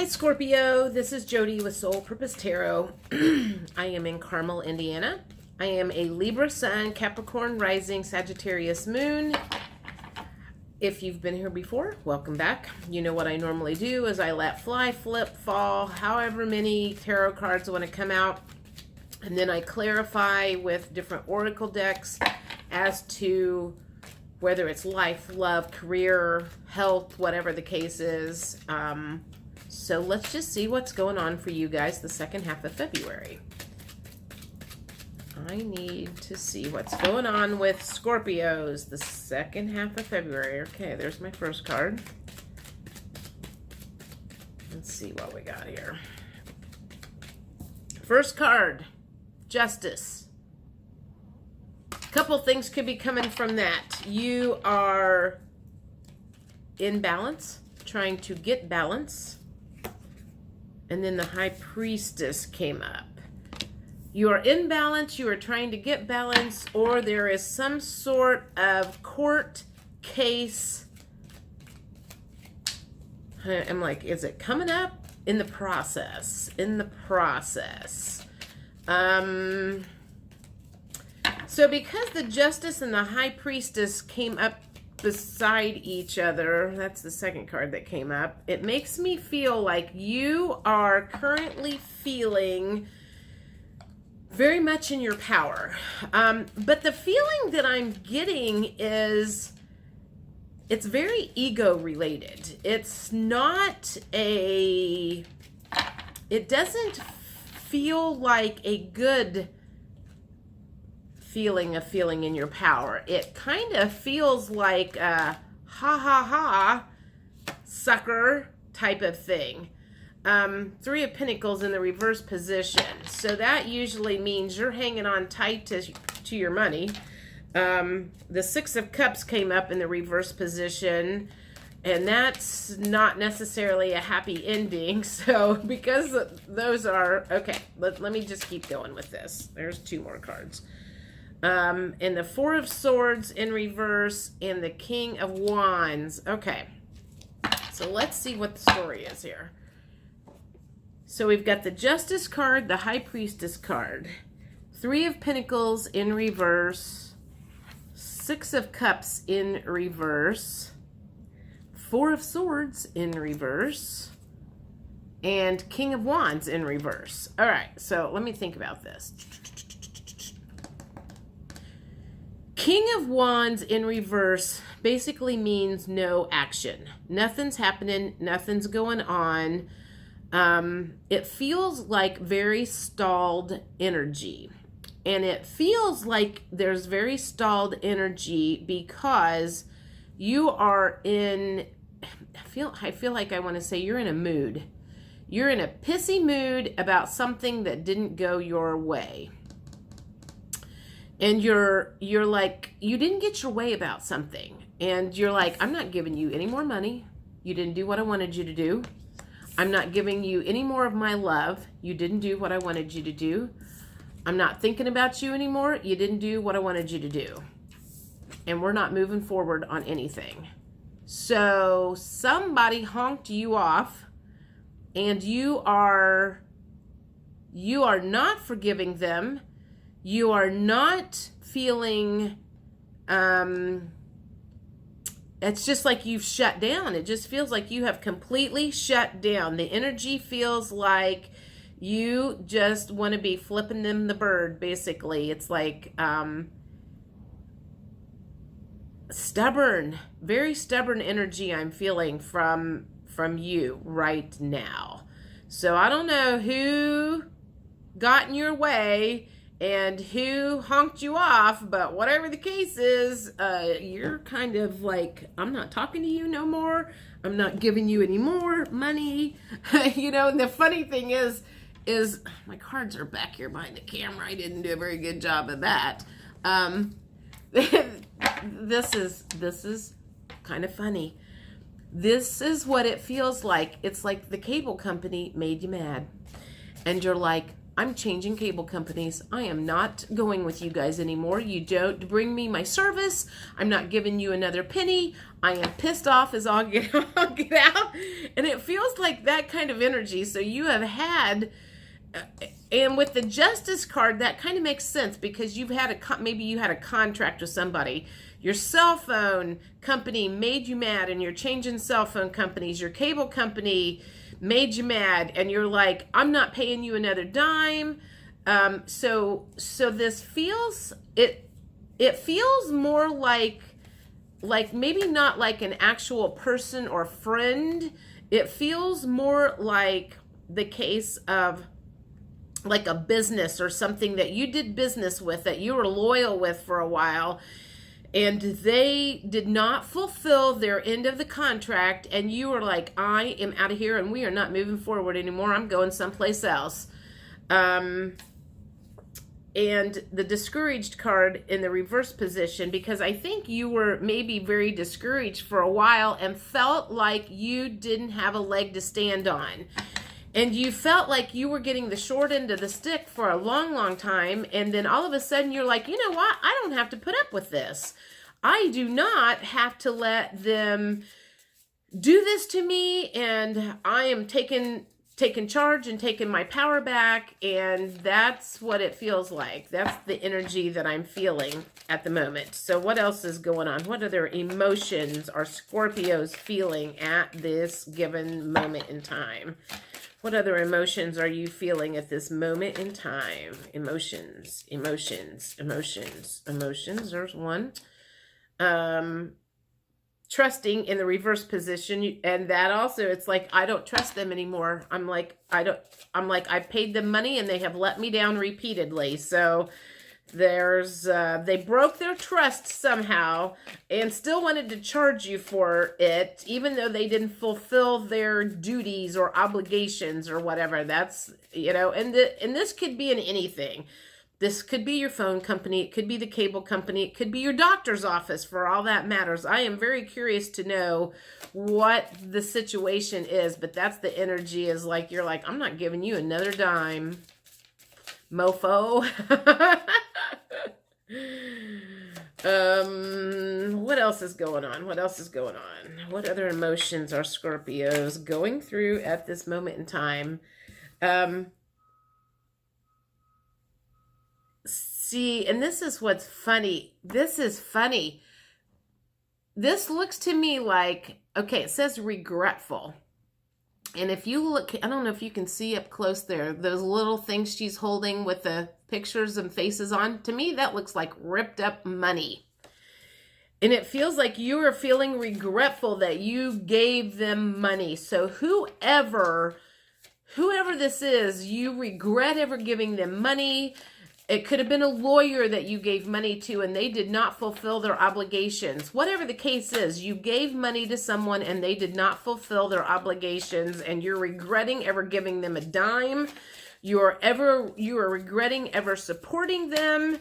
Hi Scorpio, this is Jody with Soul Purpose Tarot. I am in Carmel, Indiana. I am a Libra Sun, Capricorn Rising, Sagittarius Moon. If you've been here before, welcome back. You know what I normally do is I let fly, flip, fall, however many tarot cards want to come out. And then I clarify with different oracle decks as to whether it's life, love, career, health, whatever the case is. So let's just see what's going on for you guys the second half of February. I need to see what's going on with Scorpios the second half of February. Okay, there's my first card. Let's see what we got here. First card, Justice. A couple things could be coming from that. You are in balance, trying to get balance. And then the High Priestess came up. You are in balance, you are trying to get balance, or there is some sort of court case. I'm like, is it coming up? In the process. In the process. So because the Justice and the High Priestess came up beside each other, that's the second card that came up, it makes me feel like you are currently feeling very much in your power. But the feeling that I'm getting is it's very ego related. It's not it doesn't feel like a good feeling of feeling in your power. It kind of feels like a ha ha ha sucker type of thing. Three of Pentacles in the reverse position. So that usually means you're hanging on tight to your money. The Six of Cups came up in the reverse position, and that's not necessarily a happy ending. So because those are, okay, let me just keep going with this. There's two more cards. And the Four of Swords in reverse and the King of Wands. Okay, so let's see what the story is here. So we've got the Justice card, the High Priestess card, Three of Pentacles in reverse, Six of Cups in reverse, Four of Swords in reverse, and King of Wands in reverse. All right, so let me think about this. King of Wands in reverse basically means no action. Nothing's happening. Nothing's going on. It feels like very stalled energy. And it feels like there's very stalled energy because you are in, I feel like I want to say you're in a mood. You're in a pissy mood about something that didn't go your way. And you're like, you didn't get your way about something. And you're like, I'm not giving you any more money. You didn't do what I wanted you to do. I'm not giving you any more of my love. You didn't do what I wanted you to do. I'm not thinking about you anymore. You didn't do what I wanted you to do. And we're not moving forward on anything. So somebody honked you off, and you are not forgiving them. You are not feeling, it's just like you've shut down. It just feels like you have completely shut down. The energy feels like you just want to be flipping them the bird, basically. It's like stubborn, very stubborn energy I'm feeling from you right now. So I don't know who got in your way and who honked you off, but whatever the case is, you're kind of like, I'm not talking to you no more. I'm not giving you any more money. You know, and the funny thing is my cards are back here behind the camera. I didn't do a very good job of that. This is kind of funny. This is what it feels like. It's like the cable company made you mad. And you're like, I'm changing cable companies. I am not going with you guys anymore. You don't bring me my service. I'm not giving you another penny. I am pissed off as all get out. And it feels like that kind of energy. So you have had, and with the Justice card, that kind of makes sense because you've had maybe you had a contract with somebody. Your cell phone company made you mad and you're changing cell phone companies. Your cable company made you mad and you're like, I'm not paying you another dime. So this feels, it feels more like maybe not like an actual person or friend. It feels more like the case of like a business or something that you did business with, that you were loyal with for a while, and they did not fulfill their end of the contract, and you were like, I am out of here, and we are not moving forward anymore. I'm going someplace else. And the discouraged card in the reverse position, because I think you were maybe very discouraged for a while and felt like you didn't have a leg to stand on. And you felt like you were getting the short end of the stick for a long, long time. And then all of a sudden you're like, you know what? I don't have to put up with this. I do not have to let them do this to me. And I am taking charge and taking my power back. And that's what it feels like. That's the energy that I'm feeling at the moment. So what else is going on? What other emotions are Scorpios feeling at this given moment in time? What other emotions are you feeling at this moment in time? Emotions. There's one. Trusting in the reverse position. And that also, it's like, I don't trust them anymore. I'm like, I paid them money and they have let me down repeatedly. So there's, they broke their trust somehow and still wanted to charge you for it, even though they didn't fulfill their duties or obligations or whatever. That's, you know, and this could be in anything. This could be your phone company. It could be the cable company. It could be your doctor's office, for all that matters. I am very curious to know what the situation is, but that's the energy, is like, you're like, I'm not giving you another dime, mofo. What else is going on? What else is going on? What other emotions are Scorpios going through at this moment in time? See, and this is what's funny. This is funny. This looks to me like, okay, it says regretful. And if you look, I don't know if you can see up close there, those little things she's holding with the pictures and faces on. To me, that looks like ripped up money. And it feels like you are feeling regretful that you gave them money. So whoever this is, you regret ever giving them money. It could have been a lawyer that you gave money to and they did not fulfill their obligations. Whatever the case is, you gave money to someone and they did not fulfill their obligations, and you're regretting ever giving them a dime. You are regretting ever supporting them.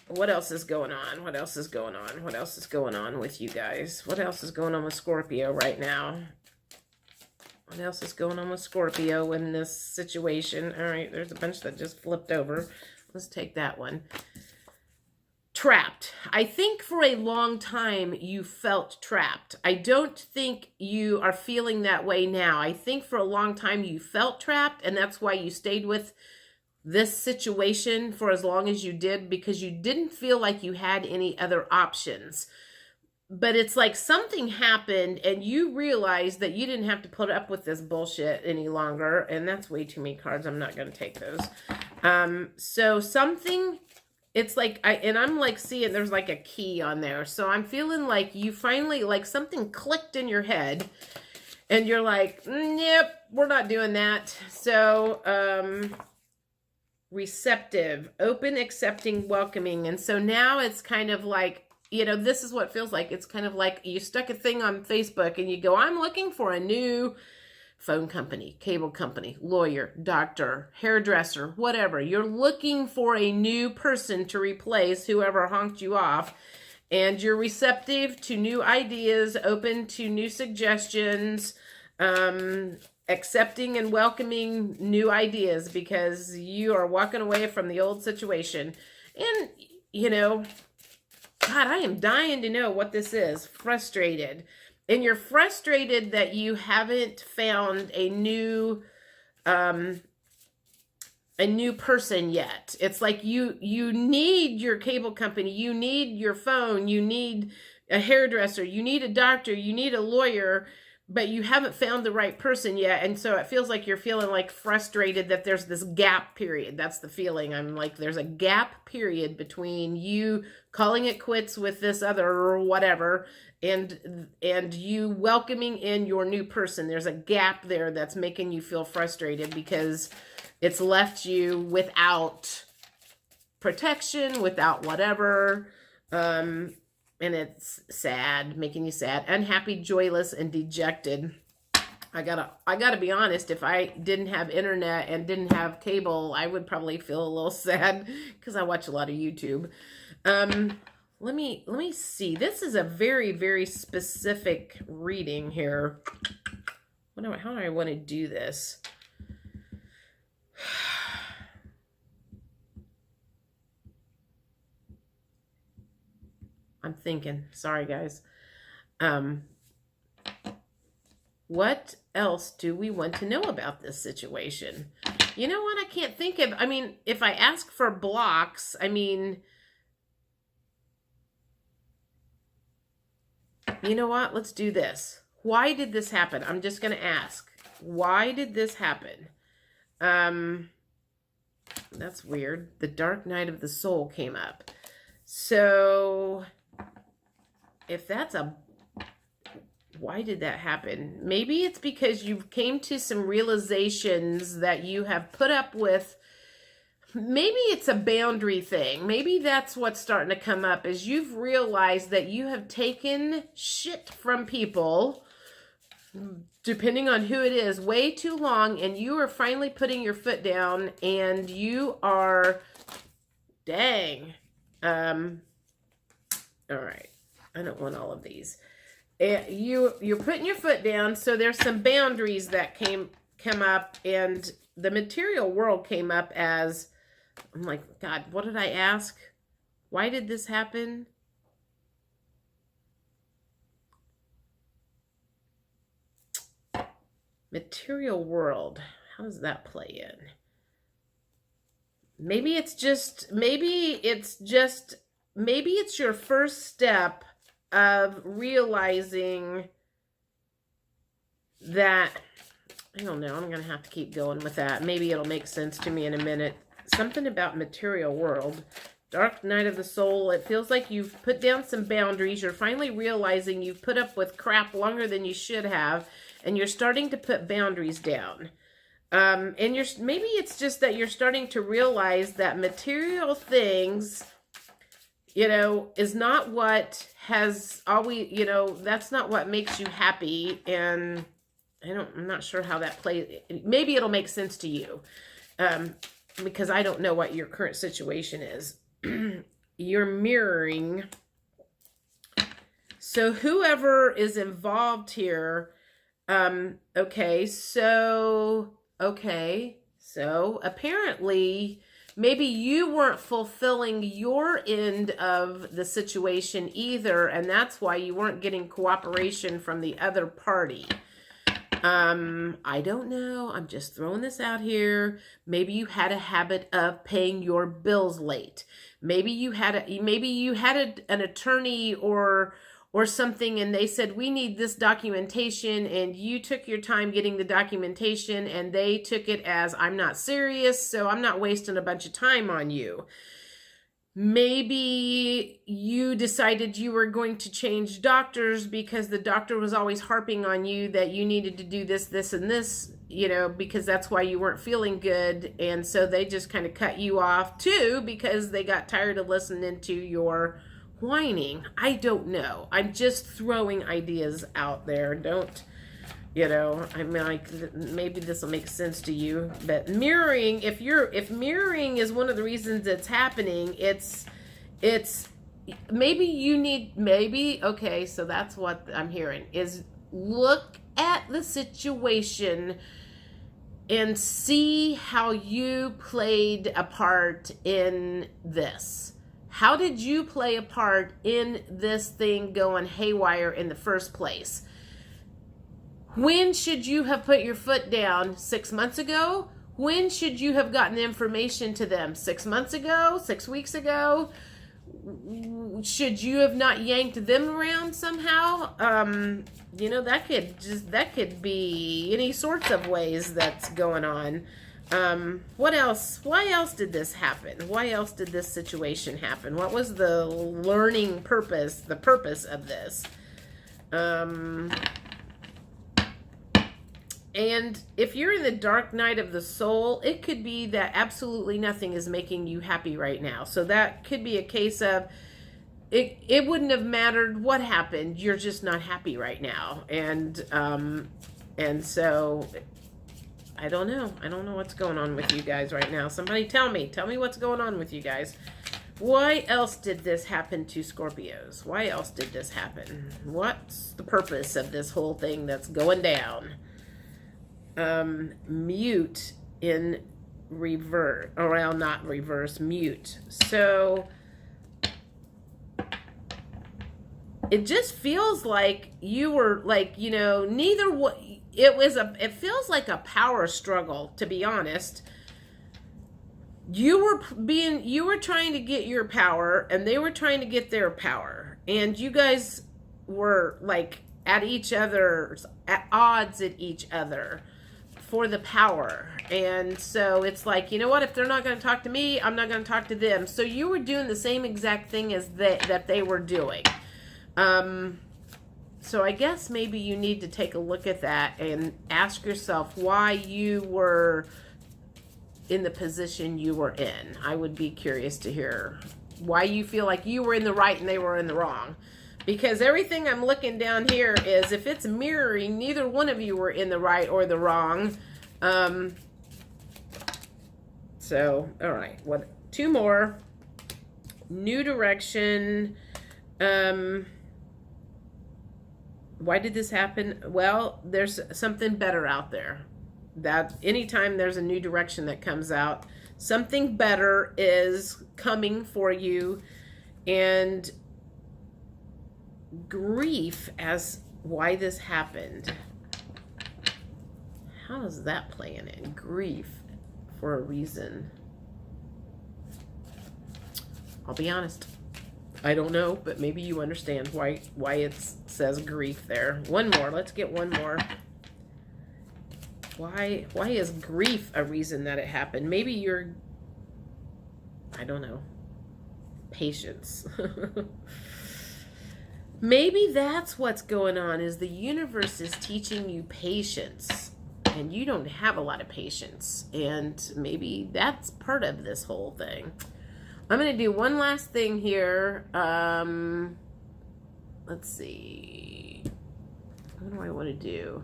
What else is going on? What else is going on? What else is going on with you guys? What else is going on with Scorpio right now? What else is going on with Scorpio in this situation? All right, there's a bunch that just flipped over. Let's take that one. Trapped. I think for a long time you felt trapped. I don't think you are feeling that way now. I think for a long time you felt trapped, and that's why you stayed with this situation for as long as you did, because you didn't feel like you had any other options. But it's like something happened and you realized that you didn't have to put up with this bullshit any longer. And that's way too many cards. I'm not going to take those. So something, it's like, I'm like seeing there's like a key on there. So I'm feeling like you finally, like something clicked in your head and you're like, yep, we're not doing that. So, receptive, open, accepting, welcoming. And so now it's kind of like, you know, this is what it feels like. It's kind of like you stuck a thing on Facebook and you go, I'm looking for a new phone company, cable company, lawyer, doctor, hairdresser, whatever. You're looking for a new person to replace whoever honked you off. And you're receptive to new ideas, open to new suggestions. accepting and welcoming new ideas because you are walking away from the old situation. And, you know, God, I am dying to know what this is. Frustrated. And you're frustrated that you haven't found a new person yet. It's like you need your cable company, you need your phone, you need a hairdresser, you need a doctor, you need a lawyer, but you haven't found the right person yet. And so it feels like you're feeling like frustrated that there's this gap period. That's the feeling. I'm like, there's a gap period between you calling it quits with this other or whatever and you welcoming in your new person. There's a gap there that's making you feel frustrated because it's left you without protection, without whatever. And it's sad, making you sad, unhappy, joyless, and dejected. I gotta be honest, if I didn't have internet and didn't have cable, I would probably feel a little sad because I watch a lot of YouTube. Let me see. This is a very, very specific reading here. How do I want to do this? I'm thinking. Sorry, guys. What else do we want to know about this situation? You know what? I can't think of. I mean, if I ask for blocks, I mean, you know what? Let's do this. Why did this happen? I'm just going to ask. Why did this happen? That's weird. The dark night of the soul came up. So if that's why did that happen? Maybe it's because you came to some realizations that you have put up with. Maybe it's a boundary thing. Maybe that's what's starting to come up is you've realized that you have taken shit from people, depending on who it is, way too long, and you are finally putting your foot down and you are, dang. All right. I don't want all of these. You're putting your foot down, so there's some boundaries that come up, and the material world came up as, I'm like, God, what did I ask? Why did this happen? Material world. How does that play in? Maybe it's your first step of realizing that, I don't know, I'm going to have to keep going with that. Maybe it'll make sense to me in a minute. Something about material world. Dark night of the soul. It feels like you've put down some boundaries. You're finally realizing you've put up with crap longer than you should have, and you're starting to put boundaries down. And maybe it's just that you're starting to realize that material things, you know, is not what has always, you know, that's not what makes you happy. And I'm not sure how that plays. Maybe it'll make sense to you. Because I don't know what your current situation is. You're mirroring. So whoever is involved here, okay, so apparently maybe you weren't fulfilling your end of the situation either, and that's why you weren't getting cooperation from the other party. I don't know. I'm just throwing this out here. Maybe you had a habit of paying your bills late. Maybe you had an attorney or something, and they said, we need this documentation, and you took your time getting the documentation, and they took it as, I'm not serious, so I'm not wasting a bunch of time on you. Maybe you decided you were going to change doctors because the doctor was always harping on you that you needed to do this, this, and this, you know, because that's why you weren't feeling good. And so they just kind of cut you off too because they got tired of listening to your whining. I don't know. I'm just throwing ideas out there. Don't, you know, I mean, like, maybe this will make sense to you, but mirroring, if mirroring is one of the reasons it's happening, it's maybe you need, okay, so that's what I'm hearing is look at the situation and see how you played a part in this. How did you play a part in this thing going haywire in the first place? When should you have put your foot down? 6 months ago? When should you have gotten the information to them? 6 months ago? 6 weeks ago? Should you have not yanked them around somehow? You know, that could be any sorts of ways that's going on. What else? Why else did this happen? Why else did this situation happen? What was the learning purpose, the purpose of this? And if you're in the dark night of the soul, it could be that absolutely nothing is making you happy right now. So that could be a case of it wouldn't have mattered what happened. You're just not happy right now. And so I don't know. I don't know what's going on with you guys right now. Somebody tell me what's going on with you guys. Why else did this happen to Scorpios? Why else did this happen? What's the purpose of this whole thing that's going down? Mute in reverse, or well, not reverse, mute. So it just feels like you were like, you know, it feels like a power struggle, to be honest. You were trying to get your power and they were trying to get their power, and you guys were like at odds at each other for the power. And so it's like, you know what, if they're not going to talk to me, I'm not going to talk to them. So you were doing the same exact thing as that they were doing. So I guess maybe you need to take a look at that and ask yourself why you were in the position you were in. I would be curious to hear why you feel like you were in the right and they were in the wrong. Because everything I'm looking down here is, if it's mirroring, neither one of you were in the right or the wrong. So, all right. What? 2 more. New direction. Why did this happen? Well, there's something better out there. That anytime there's a new direction that comes out, something better is coming for you. And grief as why this happened. How is that playing in? Grief for a reason. I'll be honest, I don't know, but maybe you understand why it says grief there. One more. Let's get one more. Why is grief a reason that it happened? Maybe you're, I don't know, patience. Maybe that's what's going on, is the universe is teaching you patience and you don't have a lot of patience. And maybe that's part of this whole thing. I'm going to do one last thing here. Let's see. What do I want to do?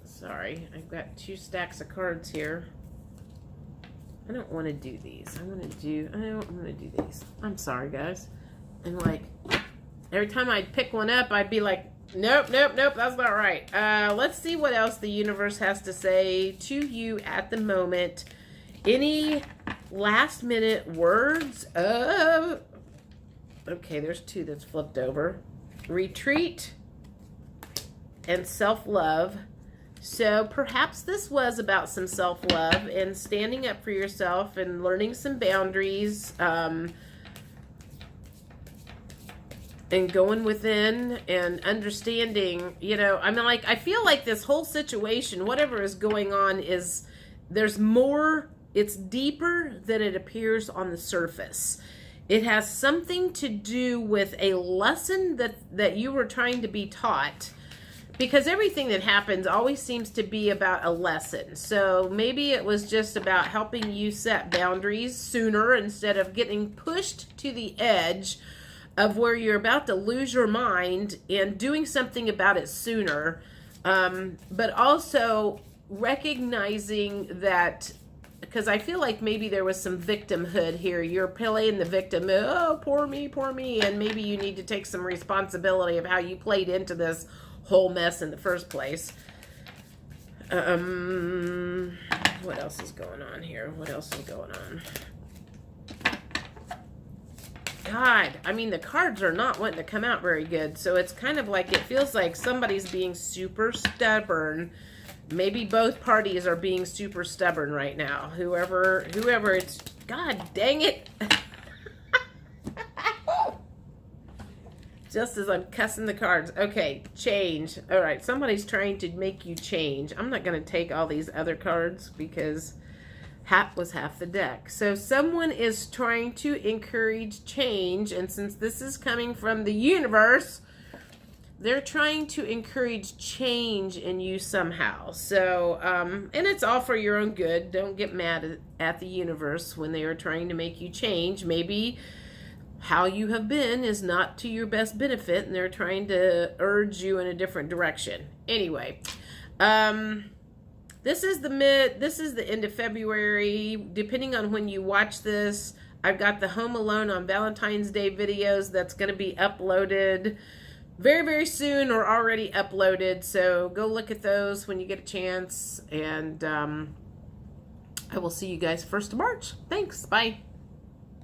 Sorry, I've got 2 stacks of cards here. I don't want to do these. I don't want to do these. I'm sorry, guys. And like, every time I'd pick one up, I'd be like, nope, that's not right. Let's see what else the universe has to say to you at the moment. Any last minute words of, okay, there's 2 that's flipped over. Retreat and self-love. So perhaps this was about some self-love and standing up for yourself and learning some boundaries, and going within and understanding, you know, I mean, like, I feel like this whole situation, whatever is going on, is there's more, it's deeper than it appears on the surface. It has something to do with a lesson that you were trying to be taught. Because everything that happens always seems to be about a lesson. So maybe it was just about helping you set boundaries sooner instead of getting pushed to the edge of where you're about to lose your mind and doing something about it sooner. But also recognizing that because I feel like maybe there was some victimhood here. You're playing the victim. Oh, poor me. And maybe you need to take some responsibility of how you played into this whole mess in the first place. What else is going on here? What else is going on? God, I mean, the cards are not wanting to come out very good. So it's kind of like, it feels like somebody's being super stubborn. Maybe both parties are being super stubborn right now. Whoever it's, God dang it. Just as I'm cussing the cards. Okay, change. All right, somebody's trying to make you change. I'm not going to take all these other cards because half was half the deck. So someone is trying to encourage change, and since this is coming from the universe, they're trying to encourage change in you somehow. So, and it's all for your own good. Don't get mad at the universe when they are trying to make you change. Maybe how you have been is not to your best benefit, and they're trying to urge you in a different direction. Anyway, this is the end of February. Depending on when you watch this, I've got the Home Alone on Valentine's Day videos that's going to be uploaded very, very soon or already uploaded. So go look at those when you get a chance. And I will see you guys 1st of March. Thanks. Bye.